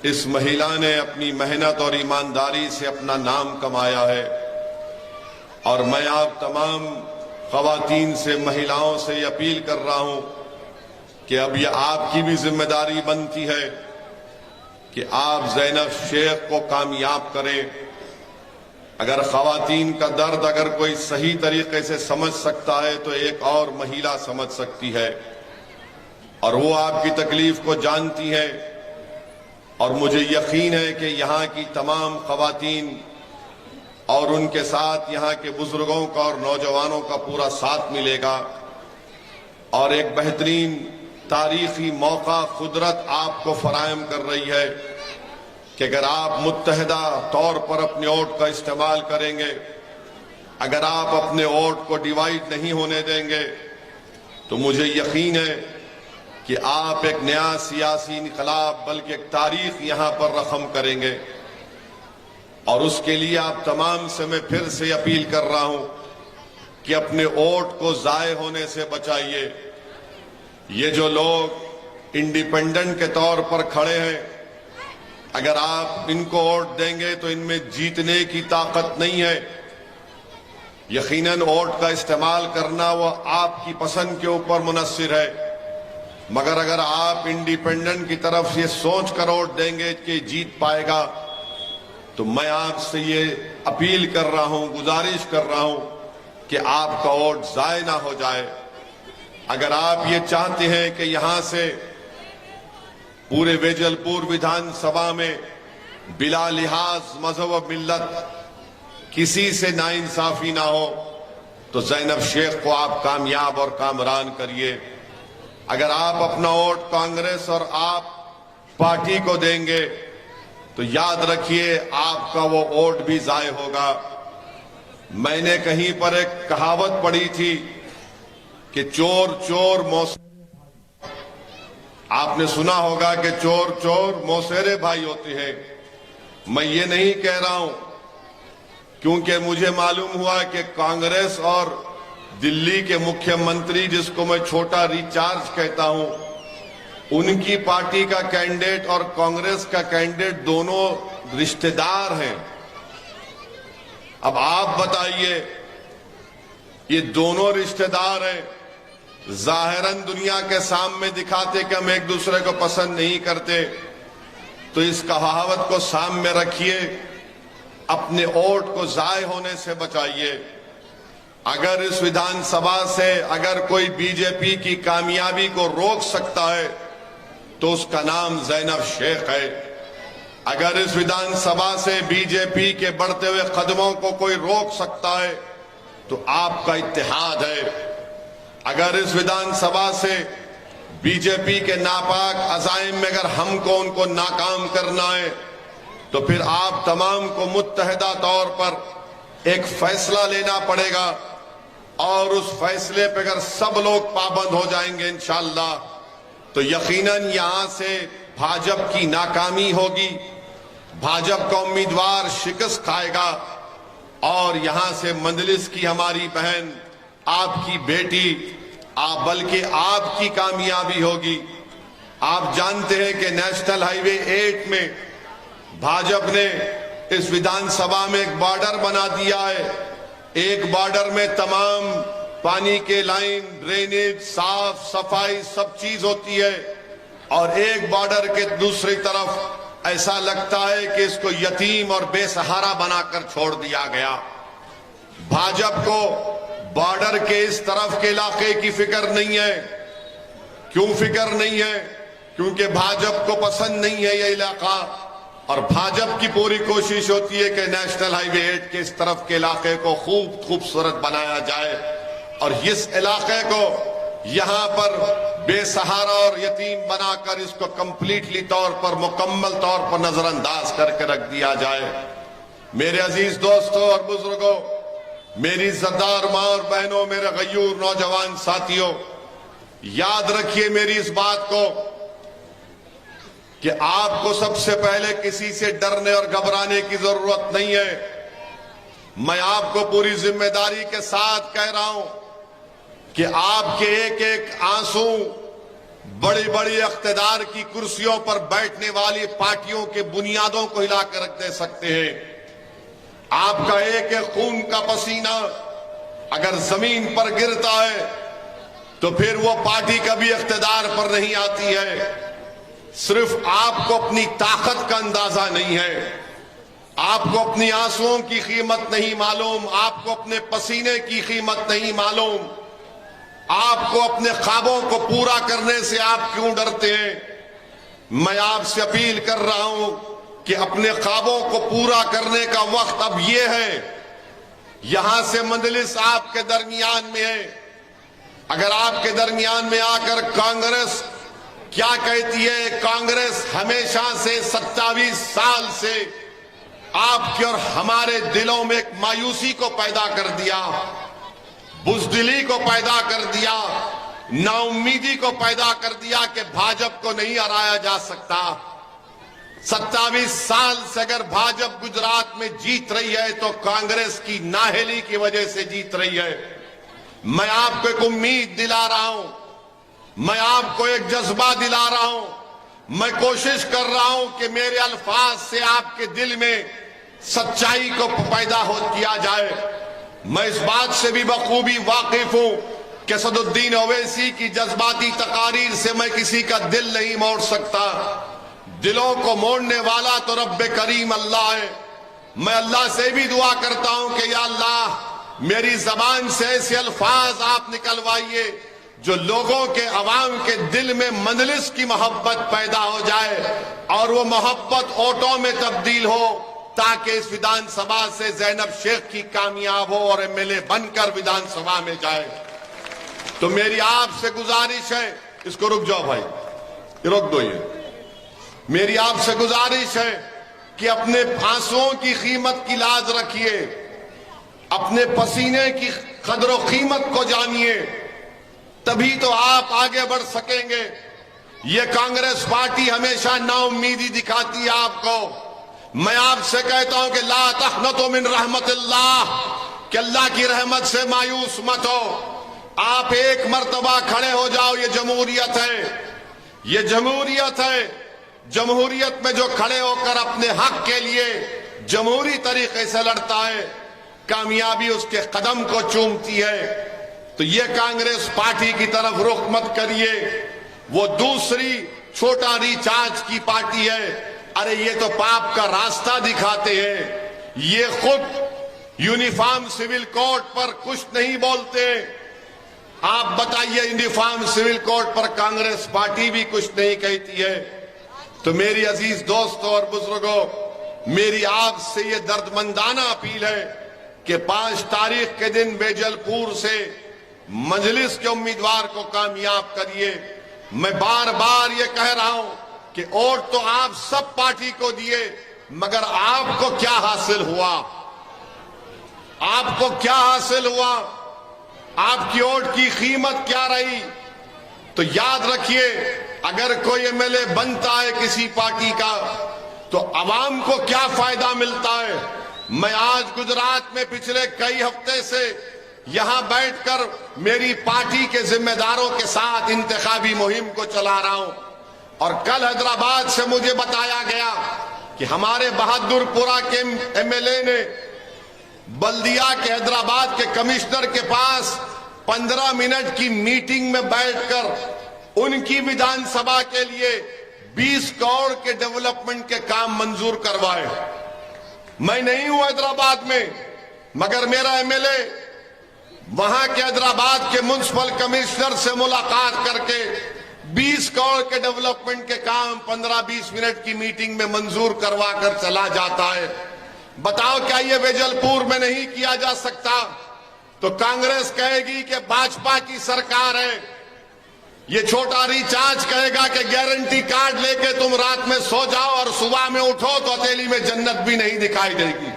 اس مہیلا نے اپنی محنت اور ایمانداری سے اپنا نام کمایا ہے، اور میں آپ تمام خواتین سے، مہیلاؤں سے یہ اپیل کر رہا ہوں کہ اب یہ آپ کی بھی ذمہ داری بنتی ہے کہ آپ زینب شیخ کو کامیاب کریں۔ اگر خواتین کا درد اگر کوئی صحیح طریقے سے سمجھ سکتا ہے تو ایک اور مہیلا سمجھ سکتی ہے، اور وہ آپ کی تکلیف کو جانتی ہے، اور مجھے یقین ہے کہ یہاں کی تمام خواتین اور ان کے ساتھ یہاں کے بزرگوں کا اور نوجوانوں کا پورا ساتھ ملے گا، اور ایک بہترین تاریخی موقع قدرت آپ کو فراہم کر رہی ہے کہ اگر آپ متحدہ طور پر اپنے ووٹ کا استعمال کریں گے، اگر آپ اپنے ووٹ کو ڈیوائیڈ نہیں ہونے دیں گے، تو مجھے یقین ہے کہ آپ ایک نیا سیاسی انقلاب بلکہ ایک تاریخ یہاں پر رقم کریں گے۔ اور اس کے لیے آپ تمام سے میں پھر سے اپیل کر رہا ہوں کہ اپنے ووٹ کو ضائع ہونے سے بچائیے۔ یہ جو لوگ انڈیپینڈنٹ کے طور پر کھڑے ہیں، اگر آپ ان کو ووٹ دیں گے تو ان میں جیتنے کی طاقت نہیں ہے۔ یقیناً ووٹ کا استعمال کرنا وہ آپ کی پسند کے اوپر منحصر ہے، مگر اگر آپ انڈیپینڈنٹ کی طرف سے سوچ کر ووٹ دیں گے کہ جیت پائے گا، تو میں آپ سے یہ اپیل کر رہا ہوں، گزارش کر رہا ہوں کہ آپ کا ووٹ ضائع نہ ہو جائے۔ اگر آپ یہ چاہتے ہیں کہ یہاں سے پورے ویجل پور ویدھان سبھا میں بلا لحاظ مذہب و ملت کسی سے ناانصافی نہ ہو، تو زینب شیخ کو آپ کامیاب اور کامران کریے۔ اگر آپ اپنا ووٹ کانگریس اور آپ پارٹی کو دیں گے تو یاد رکھیے آپ کا وہ ووٹ بھی ضائع ہوگا۔ میں نے کہیں پر ایک کہاوت پڑھی تھی کہ چور چور آپ نے سنا ہوگا کہ چور چور موسیرے بھائی ہوتے ہیں۔ میں یہ نہیں کہہ رہا ہوں، کیونکہ مجھے معلوم ہوا کہ کانگریس اور دلی کے مکھیہ منتری، جس کو میں چھوٹا ریچارج کہتا ہوں، ان کی پارٹی کا کینڈیڈیٹ اور کانگریس کا کینڈیڈیٹ دونوں رشتہ دار ہیں۔ اب آپ بتائیے، یہ دونوں رشتہ دار ہیں، ظاہراً دنیا کے سامنے دکھاتے کہ ہم ایک دوسرے کو پسند نہیں کرتے، تو اس کہاوت کو سامنے رکھیے، اپنے ووٹ کو ضائع ہونے سے بچائیے۔ اگر اس ویدھان سبھا سے اگر کوئی بی جے پی کی کامیابی کو روک سکتا ہے تو اس کا نام زینب شیخ ہے۔ اگر اس ویدھان سبھا سے بی جے پی کے بڑھتے ہوئے قدموں کو کوئی روک سکتا ہے تو آپ کا اتحاد ہے۔ اگر اس ویدھان سبھا سے بی جے پی کے ناپاک عزائم میں اگر ہم کو ان کو ناکام کرنا ہے تو پھر آپ تمام کو متحدہ طور پر ایک فیصلہ لینا پڑے گا، اور اس فیصلے پہ اگر سب لوگ پابند ہو جائیں گے انشاءاللہ تو یقیناً یہاں سے بھاجپ کی ناکامی ہوگی، بھاجپ کا امیدوار شکست کھائے گا، اور یہاں سے مجلس کی ہماری بہن، آپ کی بیٹی، بلکہ آپ کی کامیابی ہوگی۔ آپ جانتے ہیں کہ نیشنل ہائی وے 8 میں بھاجپ نے اس ویدھان سبھا میں ایک بارڈر بنا دیا ہے۔ ایک بارڈر میں تمام پانی کے لائن، ڈرینیج، صاف صفائی سب چیز ہوتی ہے، اور ایک بارڈر کے دوسری طرف ایسا لگتا ہے کہ اس کو یتیم اور بے سہارا بنا کر چھوڑ دیا گیا۔ بھاجپ کو بارڈر کے اس طرف کے علاقے کی فکر نہیں ہے۔ کیوں فکر نہیں ہے؟ کیونکہ بھاجپ کو پسند نہیں ہے یہ علاقہ، اور بھاجپ کی پوری کوشش ہوتی ہے کہ نیشنل ہائی وے 8 کے اس طرف کے علاقے کو خوبصورت بنایا جائے، اور اس علاقے کو یہاں پر بے سہارا اور یتیم بنا کر اس کو کمپلیٹلی طور پر، مکمل طور پر نظر انداز کر کے رکھ دیا جائے۔ میرے عزیز دوستوں اور بزرگوں، میری عزتدار ماں اور بہنوں، میرے غیور نوجوان ساتھیوں، یاد رکھیے میری اس بات کو کہ آپ کو سب سے پہلے کسی سے ڈرنے اور گھبرانے کی ضرورت نہیں ہے۔ میں آپ کو پوری ذمہ داری کے ساتھ کہہ رہا ہوں کہ آپ کے ایک ایک آنسو بڑی بڑی اقتدار کی کرسیوں پر بیٹھنے والی پارٹیوں کے بنیادوں کو ہلا کر رکھ دے سکتے ہیں۔ آپ کا ایک ایک خون کا پسینہ اگر زمین پر گرتا ہے تو پھر وہ پارٹی کبھی اقتدار پر نہیں آتی ہے۔ صرف آپ کو اپنی طاقت کا اندازہ نہیں ہے، آپ کو اپنی آنسوؤں کی قیمت نہیں معلوم، آپ کو اپنے پسینے کی قیمت نہیں معلوم، آپ کو اپنے خوابوں کو پورا کرنے سے آپ کیوں ڈرتے ہیں؟ میں آپ سے اپیل کر رہا ہوں کہ اپنے خوابوں کو پورا کرنے کا وقت اب یہ ہے۔ یہاں سے مجلس آپ کے درمیان میں ہے۔ اگر آپ کے درمیان میں آ کر کانگریس کیا کہتی ہے، کانگریس ہمیشہ سے 27 سال سے آپ کے اور ہمارے دلوں میں ایک مایوسی کو پیدا کر دیا، بزدلی کو پیدا کر دیا، نا امیدی کو پیدا کر دیا کہ بھاجپ کو نہیں ہرایا جا سکتا۔ 27 سال سے اگر بھاجپ گجرات میں جیت رہی ہے تو کانگریس کی نااہلی کی وجہ سے جیت رہی ہے۔ میں آپ کو ایک امید دلا رہا ہوں، میں آپ کو ایک جذبہ دلا رہا ہوں، میں کوشش کر رہا ہوں کہ میرے الفاظ سے آپ کے دل میں سچائی کو پیدا کیا جائے۔ میں اس بات سے بھی بخوبی واقف ہوں کہ اسد الدین اویسی کی جذباتی تقاریر سے میں کسی کا دل نہیں موڑ سکتا۔ دلوں کو موڑنے والا تو رب کریم اللہ ہے۔ میں اللہ سے بھی دعا کرتا ہوں کہ یا اللہ میری زبان سے ایسے الفاظ آپ نکلوائیے جو لوگوں کے عوام کے دل میں مجلس کی محبت پیدا ہو جائے اور وہ محبت ووٹوں میں تبدیل ہو، تاکہ اس ودھان سبھا سے زینب شیخ کی کامیاب ہو اور MLA بن کر ودھان سبھا میں جائے۔ تو میری آپ سے گزارش ہے، اس کو رک جاؤ بھائی، رک دو یہ، میری آپ سے گزارش ہے کہ اپنے آنسوؤں کی قیمت کی لاج رکھیے، اپنے پسینے کی قدر و قیمت کو جانیے، تبھی تو آپ آگے بڑھ سکیں گے۔ یہ کانگریس پارٹی ہمیشہ نا امیدی دکھاتی ہے آپ کو۔ میں آپ سے کہتا ہوں کہ لا تقنطوا من رحمت اللہ، کہ اللہ کی رحمت سے مایوس مت ہو۔ آپ ایک مرتبہ کھڑے ہو جاؤ، یہ جمہوریت ہے، یہ جمہوریت ہے۔ جمہوریت میں جو کھڑے ہو کر اپنے حق کے لیے جمہوری طریقے سے لڑتا ہے، کامیابی اس کے قدم کو چومتی ہے۔ تو یہ کانگریس پارٹی کی طرف رخ مت کریے، وہ دوسری چھوٹا ریچارج کی پارٹی ہے۔ ارے یہ تو پاپ کا راستہ دکھاتے ہیں، یہ خود یونیفارم سول کوڈ پر کچھ نہیں بولتے۔ آپ بتائیے یونیفارم سول کوڈ پر کانگریس پارٹی بھی کچھ نہیں کہتی ہے۔ تو میری عزیز دوستوں اور بزرگوں، میری آپ سے یہ دردمندانہ اپیل ہے کہ 5 تاریخ کے دن بیجل پور سے مجلس کے امیدوار کو کامیاب کریے۔ میں بار بار یہ کہہ رہا ہوں کہ ووٹ تو آپ سب پارٹی کو دیے، مگر آپ کو کیا حاصل ہوا؟ آپ کو کیا حاصل ہوا؟ آپ کی ووٹ کی قیمت کیا رہی؟ تو یاد رکھیے، اگر کوئی MLA بنتا ہے کسی پارٹی کا تو عوام کو کیا فائدہ ملتا ہے؟ میں آج گجرات میں پچھلے کئی ہفتے سے یہاں بیٹھ کر میری پارٹی کے ذمہ داروں کے ساتھ انتخابی مہم کو چلا رہا ہوں، اور کل حیدرآباد سے مجھے بتایا گیا کہ ہمارے بہادر پورہ کے MLA نے بلدیہ کے حیدرآباد کے کمشنر کے پاس 15 منٹ کی میٹنگ میں بیٹھ کر ان کی ودھان سبھا کے لیے 20 کروڑ کے ڈیولپمنٹ کے کام منظور کروائے۔ میں نہیں ہوں حیدرآباد میں، مگر میرا MLA وہاں کے حیدرآباد کے میونسپل کمشنر سے ملاقات کر کے 20 کروڑ کے ڈیولپمنٹ کے کام 15-20 منٹ کی میٹنگ میں منظور کروا کر چلا جاتا ہے۔ بتاؤ کیا یہ بیجل پور میں نہیں کیا جا سکتا؟ تو کانگریس کہے گی کہ بھاجپا کی سرکار ہے، یہ چھوٹا ریچارج کہے گا کہ گارنٹی کارڈ لے کے تم رات میں سو جاؤ اور صبح میں اٹھو تو ہتھیلی میں جنت بھی نہیں دکھائی دے گی۔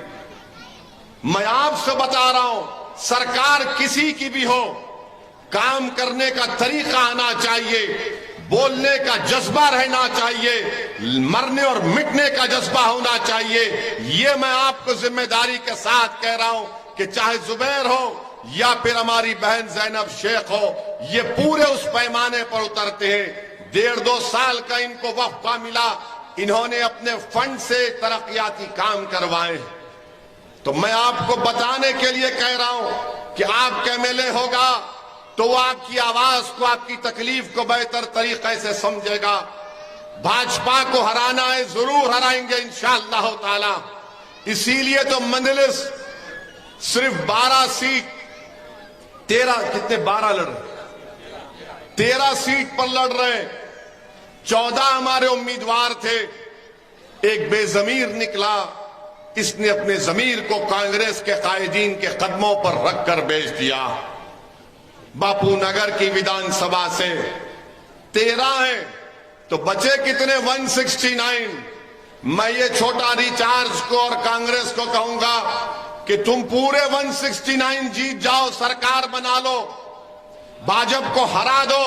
میں آپ سے بتا رہا ہوں، سرکار کسی کی بھی ہو، کام کرنے کا طریقہ آنا چاہیے، بولنے کا جذبہ رہنا چاہیے، مرنے اور مٹنے کا جذبہ ہونا چاہیے۔ یہ میں آپ کو ذمہ داری کے ساتھ کہہ رہا ہوں کہ چاہے زبیر ہو یا پھر ہماری بہن زینب شیخ ہو، یہ پورے اس پیمانے پر اترتے ہیں۔ 1.5-2 سال کا ان کو وقفہ ملا، انہوں نے اپنے فنڈ سے ترقیاتی کام کروائے. تو میں آپ کو بتانے کے لیے کہہ رہا ہوں کہ آپ کا MLA ہوگا تو وہ آپ کی آواز کو، آپ کی تکلیف کو بہتر طریقے سے سمجھے گا. بھاجپا کو ہرانا ہے، ضرور ہرائیں گے انشاءاللہ تعالی. اسی لیے تو مجلس صرف 12 سیٹ 12 لڑ رہے، 13 سیٹ پر لڑ رہے. 14 ہمارے امیدوار تھے، ایک بے ضمیر نکلا، اس نے اپنے ضمیر کو کانگریس کے قائدین کے قدموں پر رکھ کر بیچ دیا. باپو نگر کی ودھان سبھا سے 13 ہیں تو بچے کتنے؟ 169. میں یہ چھوٹا ریچارج کو اور کانگریس کو کہوں گا کہ تم پورے 169 جیت جاؤ، سرکار بنا لو، بھاجپ کو ہرا دو،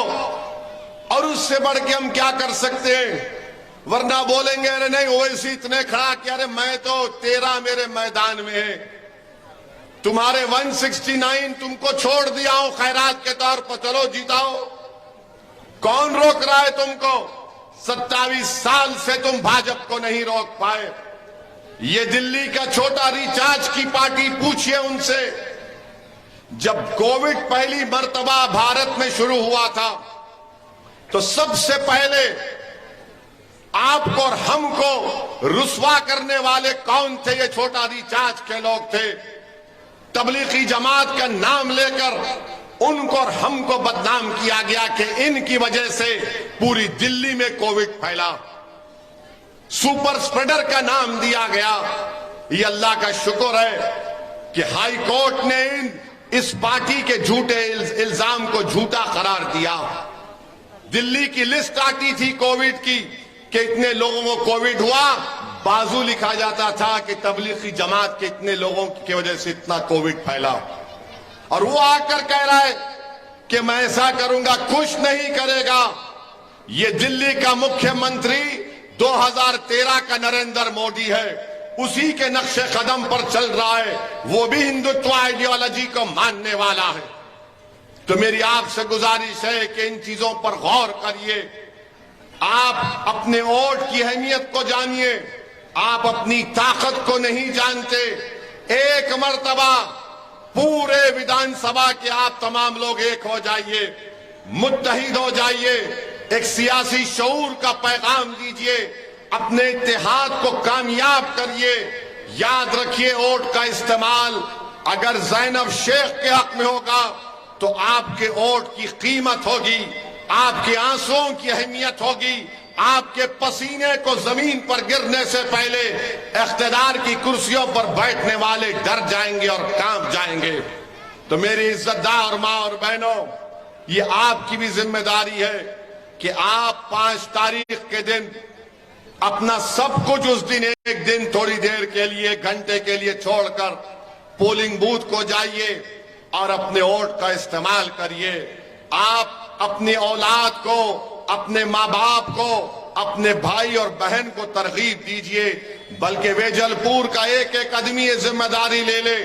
اور اس سے بڑھ کے ہم کیا کر سکتے ہیں؟ ورنہ بولیں گے ارے نہیں اویسی اتنے کھڑا کیا، ارے میں تو 13 میرے میدان میں ہے، تمہارے 169 تم کو چھوڑ دیا ہوں خیرات کے طور پر، چلو جیتاؤ. کون روک رہا ہے تم کو؟ 27 سال سے تم بھاجپ کو نہیں روک پائے. یہ دلی کا چھوٹا ریچارج کی پارٹی، پوچھئے ان سے، جب کووڈ پہلی مرتبہ بھارت میں شروع ہوا تھا تو سب سے پہلے آپ کو اور ہم کو رسوا کرنے والے کون تھے؟ یہ چھوٹا ریچارج کے لوگ تھے. تبلیغی جماعت کا نام لے کر ان کو اور ہم کو بدنام کیا گیا کہ ان کی وجہ سے پوری دلی میں کووڈ پھیلا. سپر اسپریڈر کا نام دیا گیا. یہ اللہ کا شکر ہے کہ ہائی کورٹ نے اس پارٹی کے جھوٹے الزام کو جھوٹا قرار دیا. دلی کی لسٹ آتی تھی کووڈ کی کہ اتنے لوگوں کو کووڈ ہوا، بازو لکھا جاتا تھا کہ تبلیغی جماعت کے اتنے لوگوں کی وجہ سے اتنا کووڈ پھیلا. اور وہ آ کر کہہ رہا ہے کہ میں ایسا کروں گا، خوش نہیں کرے گا. یہ دلی کا مکھیہ منتری 2013 کا نریندر مودی ہے، اسی کے نقش قدم پر چل رہا ہے، وہ بھی ہندوتو آئیڈیالوجی کو ماننے والا ہے. تو میری آپ سے گزارش ہے کہ ان چیزوں پر غور کریے. آپ اپنے ووٹ کی اہمیت کو جانیے، آپ اپنی طاقت کو نہیں جانتے. ایک مرتبہ پورے ودھان سبھا کے آپ تمام لوگ ایک ہو جائیے، متحد ہو جائیے، ایک سیاسی شعور کا پیغام دیجئے، اپنے اتحاد کو کامیاب کریے. یاد رکھیے ووٹ کا استعمال اگر زینب شیخ کے حق میں ہوگا تو آپ کے ووٹ کی قیمت ہوگی، آپ کے آنسوؤں کی اہمیت ہوگی، آپ کے پسینے کو زمین پر گرنے سے پہلے اقتدار کی کرسیوں پر بیٹھنے والے ڈر جائیں گے اور کانپ جائیں گے. تو میری عزت دار ماں اور بہنوں، یہ آپ کی بھی ذمہ داری ہے کہ آپ 5 تاریخ کے دن اپنا سب کچھ اس دن ایک دن تھوڑی دیر کے لیے، 1 گھنٹے کے لیے چھوڑ کر پولنگ بوتھ کو جائیے اور اپنے ووٹ کا استعمال کریے. آپ اپنی اولاد کو، اپنے ماں باپ کو، اپنے بھائی اور بہن کو ترغیب دیجئے. بلکہ ویجل پور کا ایک آدمی یہ ذمہ داری لے لے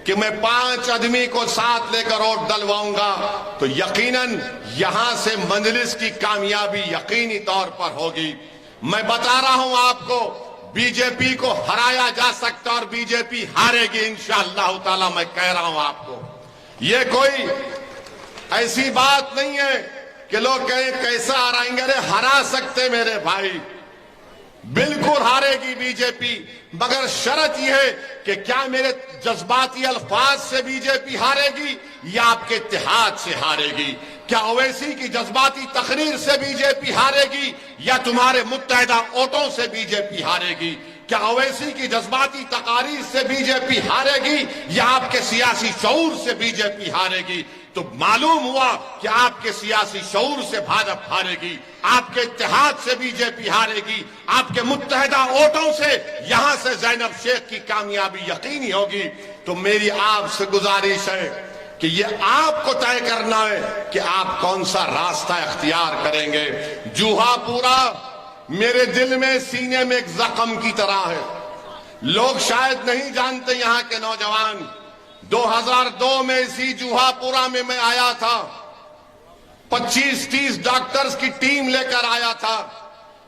کہ میں 5 آدمی کو ساتھ لے کر ووٹ ڈلواؤں گا تو یقیناً یہاں سے مجلس کی کامیابی یقینی طور پر ہوگی. میں بتا رہا ہوں آپ کو، بی جے پی کو ہرایا جا سکتا اور بی جے پی ہارے گی انشاءاللہ تعالی. میں کہہ رہا ہوں آپ کو، یہ کوئی ایسی بات نہیں ہے کہ لوگ کہیں کیسا ہرائیں گے. ارے ہرا سکتے میرے بھائی، بالکل ہارے گی بی جے پی، مگر شرط یہ ہے کہ کیا میرے جذباتی الفاظ سے بی جے پی ہارے گی یا آپ کے اتحاد سے ہارے گی؟ کیا اویسی کی جذباتی تقریر سے بی جے پی ہارے گی یا تمہارے متحدہ ووٹوں سے بی جے پی ہارے گی؟ کیا اویسی کی جذباتی تقاریر سے بی جے پی ہارے گی یا آپ کے سیاسی شعور سے بی جے پی ہارے گی؟ تو معلوم ہوا کہ آپ کے سیاسی شعور سے بھاجپا ہارے گی، آپ کے اتحاد سے بی جے پی ہارے گی، آپ کے متحدہ ووٹوں سے یہاں سے زینب شیخ کی کامیابی یقینی ہوگی. تو میری آپ سے گزارش ہے کہ یہ آپ کو طے کرنا ہے کہ آپ کون سا راستہ اختیار کریں گے. جوہا پورا میرے دل میں، سینے میں ایک زخم کی طرح ہے. لوگ شاید نہیں جانتے، یہاں کے نوجوان، 2002 میں اسی جوہا پورا میں آیا تھا. 25-30 ڈاکٹرز کی ٹیم لے کر آیا تھا.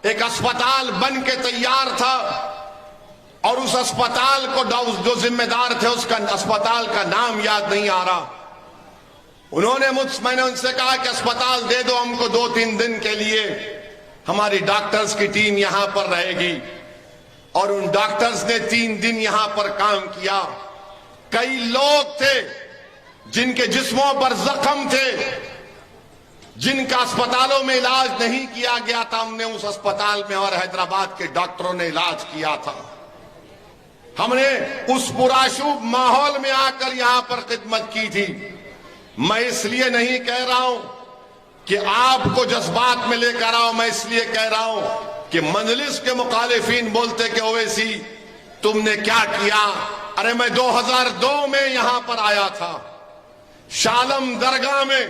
ایک اسپتال بن کے تیار تھا اور اس اسپتال کو جو ذمہ دار تھے اس کا اسپتال کا نام یاد نہیں آ رہا. میں نے ان سے کہا کہ اسپتال دے دو ہم کو 2-3 دن کے لیے, ہماری ڈاکٹرز کی ٹیم یہاں پر رہے گی. اور ان ڈاکٹرز نے 3 دن یہاں پر کام کیا. کئی لوگ تھے جن کے جسموں پر زخم تھے, جن کا اسپتالوں میں علاج نہیں کیا گیا تھا, ہم نے اس اسپتال میں اور حیدرآباد کے ڈاکٹروں نے علاج کیا تھا. ہم نے اس پرآشوب ماحول میں آ کر یہاں پر خدمت کی تھی. میں اس لیے نہیں کہہ رہا ہوں کہ آپ کو جذبات میں لے کر آؤ, میں اس لیے کہہ رہا ہوں کہ مجلس کے مخالفین بولتے کہ اویسی تم نے کیا کیا. ارے میں 2002 میں یہاں پر آیا تھا شالم درگاہ میں.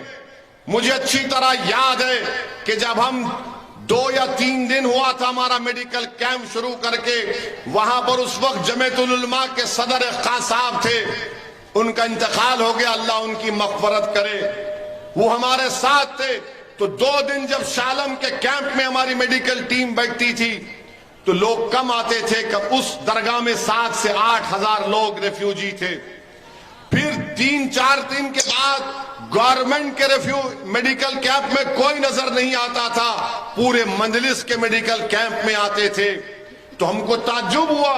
مجھے اچھی طرح یاد ہے کہ جب ہم 2 یا 3 دن ہوا تھا ہمارا میڈیکل کیمپ شروع کر کے, وہاں پر اس وقت جمعیت العلماء کے صدر خان صاحب تھے, ان کا انتقال ہو گیا, اللہ ان کی مغفرت کرے. وہ ہمارے ساتھ تھے. تو 2 دن جب شالم کے کیمپ میں ہماری میڈیکل ٹیم بیٹھتی تھی تو لوگ کم آتے تھے. اس درگاہ میں 7 سے 8 ہزار لوگ ریفیوجی تھے. پھر 3-4 دن کے بعد گورنمنٹ کے میڈیکل کیمپ میں کوئی نظر نہیں آتا تھا, پورے مجلس کے میڈیکل کیمپ میں آتے تھے. تو ہم کو تعجب ہوا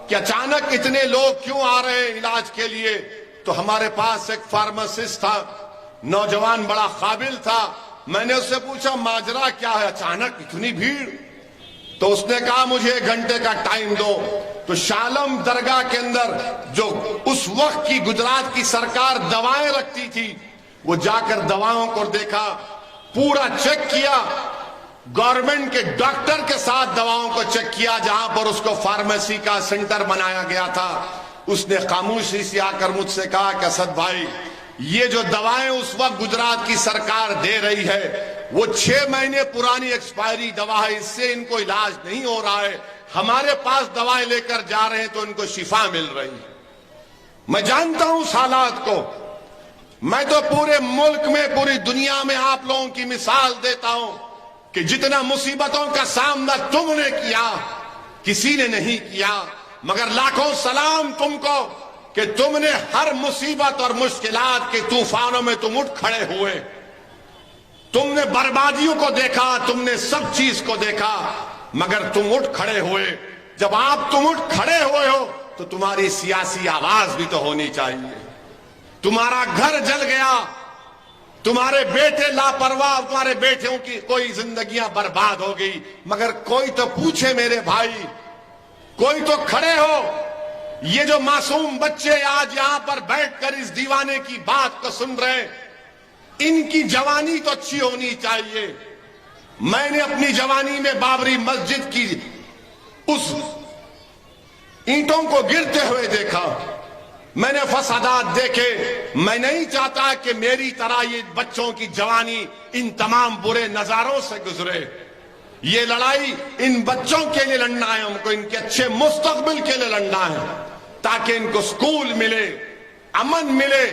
کہ اچانک اتنے لوگ کیوں آ رہے ہیں علاج کے لیے. تو ہمارے پاس ایک فارماسسٹ تھا, نوجوان بڑا قابل تھا. میں نے اس سے پوچھا ماجرا کیا ہے, اچانک اتنی بھیڑ؟ تو اس نے کہا مجھے 1 گھنٹے کا ٹائم دو. تو شالم درگاہ کے اندر جو اس وقت کی گجرات کی سرکار دوائیں رکھتی تھی, وہ جا کر دواؤں کو دیکھا, پورا چیک کیا, گورنمنٹ کے ڈاکٹر کے ساتھ دواؤں کو چیک کیا جہاں پر اس کو فارمیسی کا سینٹر بنایا گیا تھا. اس نے خاموشی سے آ کر مجھ سے کہا کہ اسد بھائی یہ جو دوائیں اس وقت گجرات کی سرکار دے رہی ہے وہ 6 مہینے پرانی ایکسپائری دوا ہے, اس سے ان کو علاج نہیں ہو رہا ہے. ہمارے پاس دوائیں لے کر جا رہے ہیں تو ان کو شفا مل رہی ہے. میں جانتا ہوں اس حالات کو. میں تو پورے ملک میں, پوری دنیا میں آپ لوگوں کی مثال دیتا ہوں کہ جتنا مصیبتوں کا سامنا تم نے کیا کسی نے نہیں کیا, مگر لاکھوں سلام تم کو کہ تم نے ہر مصیبت اور مشکلات کے طوفانوں میں تم اٹھ کھڑے ہوئے. تم نے بربادیوں کو دیکھا, تم نے سب چیز کو دیکھا, مگر تم اٹھ کھڑے ہوئے. جب آپ تم اٹھ کھڑے ہوئے ہو تو تمہاری سیاسی آواز بھی تو ہونی چاہیے. تمہارا گھر جل گیا, تمہارے بیٹے لاپرواہ, تمہارے بیٹوں کی کوئی زندگیاں برباد ہو گئی, مگر کوئی تو پوچھے میرے بھائی, کوئی تو کھڑے ہو. یہ جو معصوم بچے آج یہاں پر بیٹھ کر اس دیوانے کی بات کو سن رہے ہیں, ان کی جوانی تو اچھی ہونی چاہیے. میں نے اپنی جوانی میں بابری مسجد کی اس اینٹوں کو گرتے ہوئے دیکھا, میں نے فسادات دیکھے. میں نہیں چاہتا کہ میری طرح یہ بچوں کی جوانی ان تمام برے نظاروں سے گزرے. یہ لڑائی ان بچوں کے لیے لڑنا ہے, ہم کو ان کے اچھے مستقبل کے لیے لڑنا ہے, تاکہ ان کو سکول ملے, امن ملے.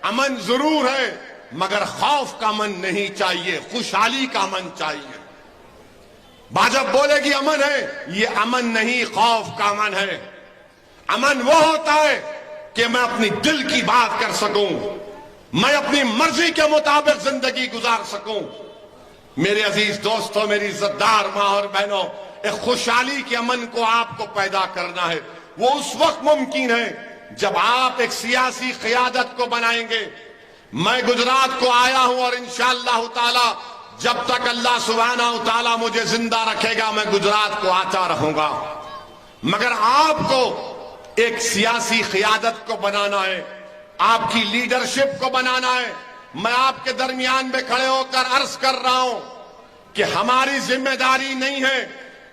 امن ضرور ہے مگر خوف کا امن نہیں چاہیے, خوشحالی کا امن چاہیے. بھاجپ بولے گی امن ہے, یہ امن نہیں خوف کا امن ہے. امن وہ ہوتا ہے کہ میں اپنی دل کی بات کر سکوں, میں اپنی مرضی کے مطابق زندگی گزار سکوں. میرے عزیز دوستوں, میری عزت دار ماں اور بہنوں, ایک خوشحالی کے امن کو آپ کو پیدا کرنا ہے. وہ اس وقت ممکن ہے جب آپ ایک سیاسی قیادت کو بنائیں گے. میں گجرات کو آیا ہوں اور انشاءاللہ تعالی جب تک اللہ سبحانہ و تعالی مجھے زندہ رکھے گا میں گجرات کو آتا رہوں گا. مگر آپ کو ایک سیاسی قیادت کو بنانا ہے, آپ کی لیڈرشپ کو بنانا ہے. میں آپ کے درمیان میں کھڑے ہو کر عرض کر رہا ہوں کہ ہماری ذمہ داری نہیں ہے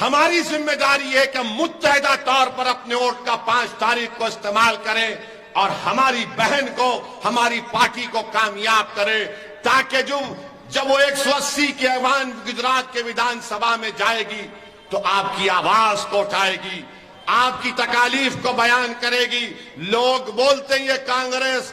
ہماری ذمہ داری ہے کہ ہم متحدہ طور پر اپنے ووٹ کا 5 تاریخ کو استعمال کریں اور ہماری بہن کو, ہماری پارٹی کو کامیاب کریں, تاکہ جب وہ 180 کے ایوان گجرات کے ویدھان سبھا میں جائے گی تو آپ کی آواز کو اٹھائے گی, آپ کی تکالیف کو بیان کرے گی. لوگ بولتے ہیں یہ کانگریس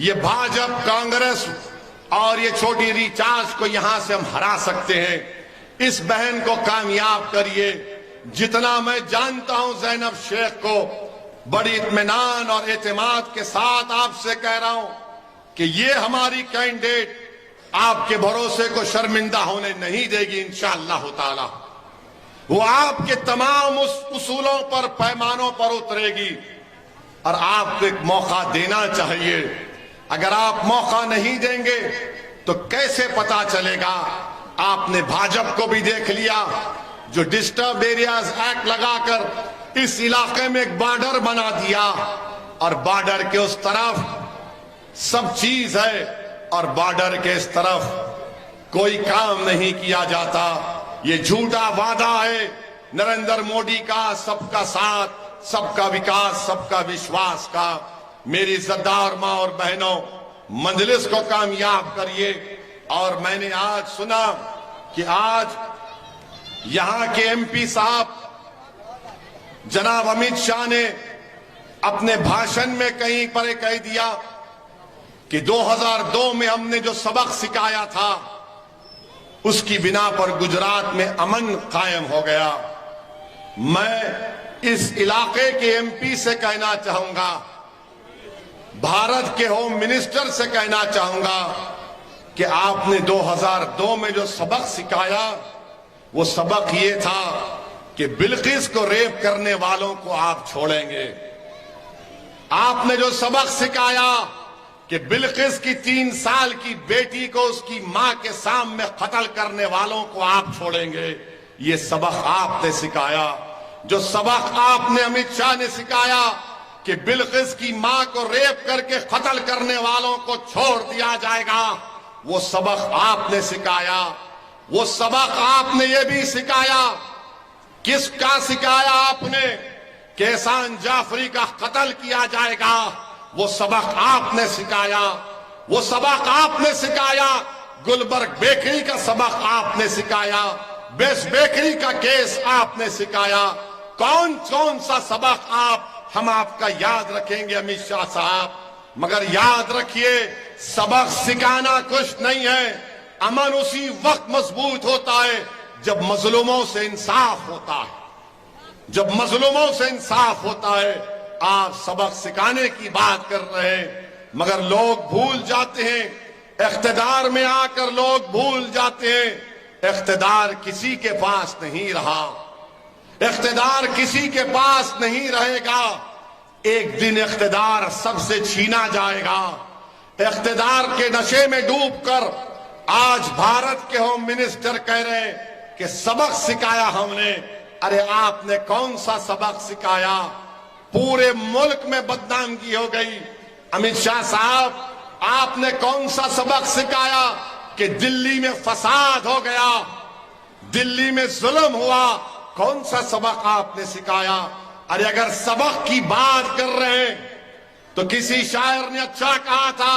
یہ بھاجپ کانگریس اور یہ چھوٹی ریچارج کو یہاں سے ہم ہرا سکتے ہیں. اس بہن کو کامیاب کریے. جتنا میں جانتا ہوں زینب شیخ کو، بڑی اطمینان اور اعتماد کے ساتھ آپ سے کہہ رہا ہوں کہ یہ ہماری کینڈیڈیٹ آپ کے بھروسے کو شرمندہ ہونے نہیں دے گی انشاءاللہ تعالی. وہ آپ کے تمام اس اصولوں پر، پیمانوں پر اترے گی، اور آپ کو ایک موقع دینا چاہیے. اگر آپ موقع نہیں دیں گے تو کیسے پتا چلے گا؟ آپ نے بھاجپ کو بھی دیکھ لیا جو ڈسٹرب ایریاز ایکٹ لگا کر اس علاقے میں ایک بارڈر بنا دیا، اور بارڈر کے اس طرف سب چیز ہے اور بارڈر کے اس طرف کوئی کام نہیں کیا جاتا. یہ جھوٹا وعدہ ہے نریندر مودی کا، سب کا ساتھ، سب کا وکاس، سب کا وشواس کا. میری عزتدار ماں اور بہنوں، مجلس کو کامیاب کریے. اور میں نے آج سنا کہ آج یہاں کے ایم پی صاحب جناب امت شاہ نے اپنے بھاشن میں کہیں پر کہہ دیا کہ 2002 میں ہم نے جو سبق سکھایا تھا اس کی بنا پر گجرات میں امن قائم ہو گیا. میں اس علاقے کے ایم پی سے کہنا چاہوں گا، بھارت کے ہوم منسٹر سے کہنا چاہوں گا کہ آپ نے 2002 میں جو سبق سکھایا وہ سبق یہ تھا کہ بلقیس کو ریپ کرنے والوں کو آپ چھوڑیں گے. آپ نے جو سبق سکھایا کہ بلقیس کی 3 سال کی بیٹی کو اس کی ماں کے سامنے قتل کرنے والوں کو آپ چھوڑیں گے، یہ سبق آپ نے سکھایا. جو سبق آپ نے امت شاہ نے سکھایا کہ بلقیس کی ماں کو ریپ کر کے قتل کرنے والوں کو چھوڑ دیا جائے گا، وہ سبق آپ نے سکھایا. وہ سبق آپ نے یہ بھی سکھایا، کس کا سکھایا آپ نے؟ کہ احسان جعفری کا قتل کیا جائے گا، وہ سبق آپ نے سکھایا. وہ سبق آپ نے سکھایا. گلبرگ بیکری کا سبق آپ نے سکھایا. بیس بیکری کا کیس آپ نے سکھایا. کون کون سا سبق ہم آپ کا یاد رکھیں گے امت شاہ صاحب. مگر یاد رکھیے، سبق سکھانا کچھ نہیں ہے. امن اسی وقت مضبوط ہوتا ہے جب مظلوموں سے انصاف ہوتا ہے. جب مظلوموں سے انصاف ہوتا ہے. آپ سبق سکھانے کی بات کر رہے ہیں مگر لوگ بھول جاتے ہیں، اقتدار میں آ کر لوگ بھول جاتے ہیں اقتدار کسی کے پاس نہیں رہا، اقتدار کسی کے پاس نہیں رہے گا. ایک دن اقتدار سب سے چھینا جائے گا. اقتدار کے نشے میں ڈوب کر آج بھارت کے ہوم منسٹر کہہ رہے ہیں کہ سبق سکھایا ہم نے. ارے آپ نے کون سا سبق سکھایا؟ پورے ملک میں بدنامگی ہو گئی. امت شاہ صاحب، آپ نے کون سا سبق سکھایا کہ دلی میں فساد ہو گیا، دلی میں ظلم ہوا؟ کون سا سبق آپ نے سکھایا؟ ارے اگر سبق کی بات کر رہے ہیں تو کسی شاعر نے اچھا کہا تھا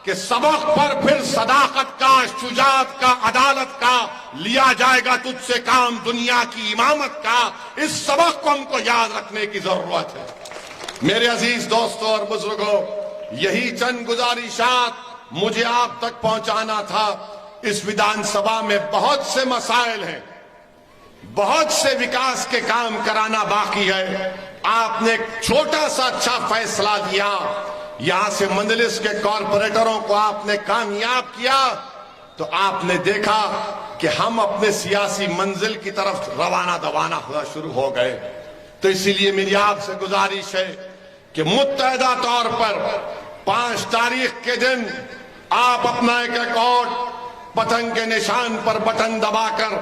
کہ سبق پر پھر صداقت کا، شجاعت کا، عدالت کا لیا جائے گا تجھ سے کام دنیا کی امامت کا. اس سبق کو ہم کو یاد رکھنے کی ضرورت ہے. میرے عزیز دوستوں اور بزرگوں، یہی چند گزارشات مجھے آپ تک پہنچانا تھا. اس ودھان سبھا میں بہت سے مسائل ہیں، بہت سے وکاس کے کام کرانا باقی ہے. آپ نے ایک چھوٹا سا اچھا فیصلہ دیا، یہاں سے مجلس کے کارپوریٹروں کو آپ نے کامیاب کیا تو آپ نے دیکھا کہ ہم اپنے سیاسی منزل کی طرف روانہ دوانہ ہوا شروع ہو گئے. تو اسی لیے میری آپ سے گزارش ہے کہ متحدہ طور پر 5 تاریخ کے دن آپ اپنا ایک ریکارڈ پتنگ کے نشان پر بٹن دبا کر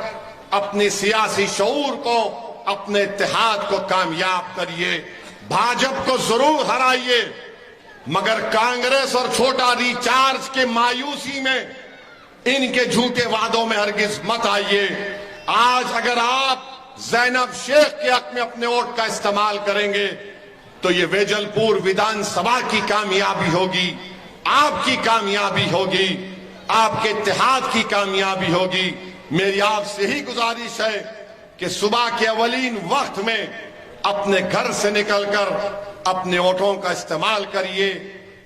اپنی سیاسی شعور کو، اپنے اتحاد کو کامیاب کریے. بھاجپ کو ضرور ہرائیے مگر کانگریس اور چھوٹا ریچارج کے مایوسی میں، ان کے جھوٹے وعدوں میں ہرگز مت آئیے. آج اگر آپ زینب شیخ کے حق میں اپنے ووٹ کا استعمال کریں گے تو یہ ویجل پور ودھان سبھا کی کامیابی ہوگی، آپ کی کامیابی ہوگی، آپ کے اتحاد کی کامیابی ہوگی. میری آپ سے ہی گزارش ہے کہ صبح کے اولین وقت میں اپنے گھر سے نکل کر اپنے ووٹوں کا استعمال کریے.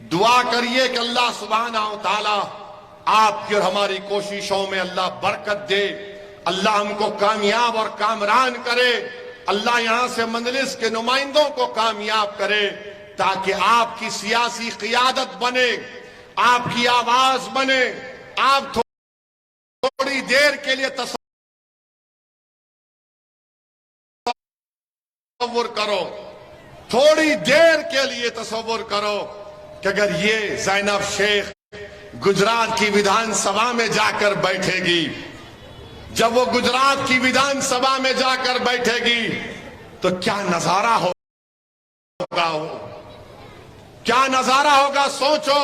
دعا کریے کہ اللہ سبحانہ و تعالی آپ کی اور ہماری کوششوں میں اللہ برکت دے، اللہ ہم کو کامیاب اور کامران کرے، اللہ یہاں سے مجلس کے نمائندوں کو کامیاب کرے، تاکہ آپ کی سیاسی قیادت بنے، آپ کی آواز بنے۔ آپ تھوڑی دیر کے لیے تصور کرو، تھوڑی دیر کے لیے تصور کرو کہ اگر یہ زینب شیخ گجرات کی ودھان سبھا میں جا کر بیٹھے گی، جب وہ گجرات کی ودھان سبھا میں جا کر بیٹھے گی تو کیا نظارہ ہوگا، کیا نظارہ ہوگا؟ سوچو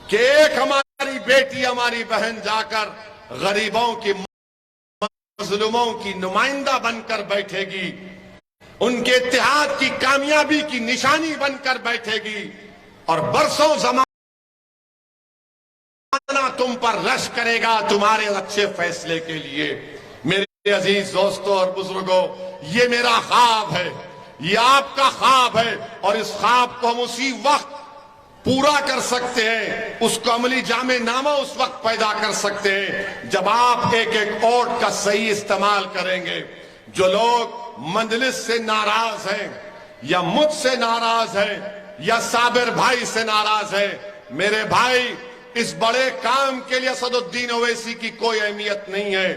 کہ ایک ہماری بیٹی، ہماری بہن جا کر غریبوں کی، مظلوموں کی نمائندہ بن کر بیٹھے گی، ان کے اتحاد کی کامیابی کی نشانی بن کر بیٹھے گی، اور برسوں زمانہ تم پر رش کرے گا تمہارے اچھے فیصلے کے لیے۔ میرے عزیز دوستوں اور بزرگوں، یہ میرا خواب ہے، یہ آپ کا خواب ہے، اور اس خواب کو ہم اسی وقت پورا کر سکتے ہیں، اس کو عملی جامع نامہ اس وقت پیدا کر سکتے ہیں جب آپ ایک ایک ووٹ کا صحیح استعمال کریں گے۔ جو لوگ مجلس سے ناراض ہیں، یا مجھ سے ناراض ہیں، یا صابر بھائی سے ناراض ہیں، میرے بھائی، اس بڑے کام کے لیے اسد الدین اویسی کی کوئی اہمیت نہیں ہے،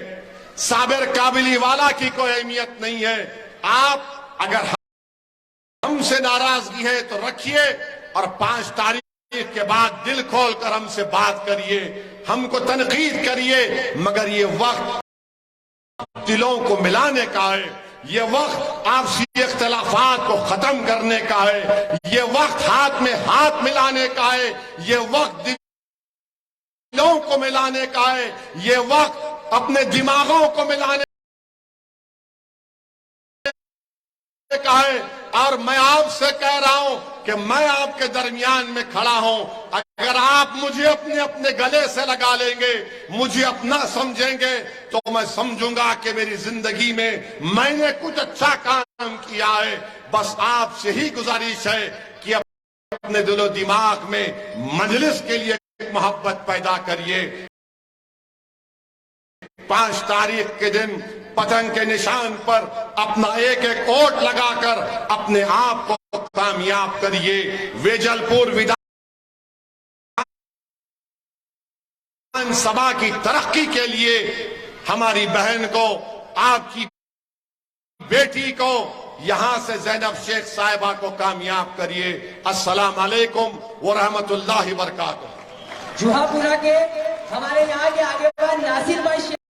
صابر قابلی والا کی کوئی اہمیت نہیں ہے۔ آپ اگر ہم سے ناراضگی ہے تو رکھیے، اور 5 تاریخ کے بعد دل کھول کر ہم سے بات کریے، ہم کو تنقید کریے، مگر یہ وقت دلوں کو ملانے کا ہے، یہ وقت آپسی اختلافات کو ختم کرنے کا ہے، یہ وقت ہاتھ میں ہاتھ ملانے کا ہے، یہ وقت دلوں کو ملانے کا ہے، یہ وقت اپنے دماغوں کو ملانے کا ہے۔ اور میں آپ سے کہہ رہا ہوں کہ میں آپ کے درمیان میں کھڑا ہوں، اگر آپ مجھے اپنے گلے سے لگا لیں گے، مجھے اپنا سمجھیں گے، تو میں سمجھوں گا کہ میری زندگی میں میں نے کچھ اچھا کام کیا ہے۔ بس آپ سے ہی گزارش ہے کہ اپنے دل و دماغ میں مجلس کے لیے محبت پیدا کریے۔ 5 تاریخ کے دن پتنگ کے نشان پر اپنا ایک ایک ووٹ لگا کر اپنے آپ کو کامیاب کریے۔ ویجل پور ودھان سبھا کی ترقی کے لیے ہماری بہن کو، آپ کی بیٹی کو، یہاں سے زینب شیخ صاحبہ کو کامیاب کریے۔ السلام علیکم ورحمۃ اللہ وبرکاتہ۔ جوہا پورا کے ہمارے یہاں کے آگے ناصر بھائی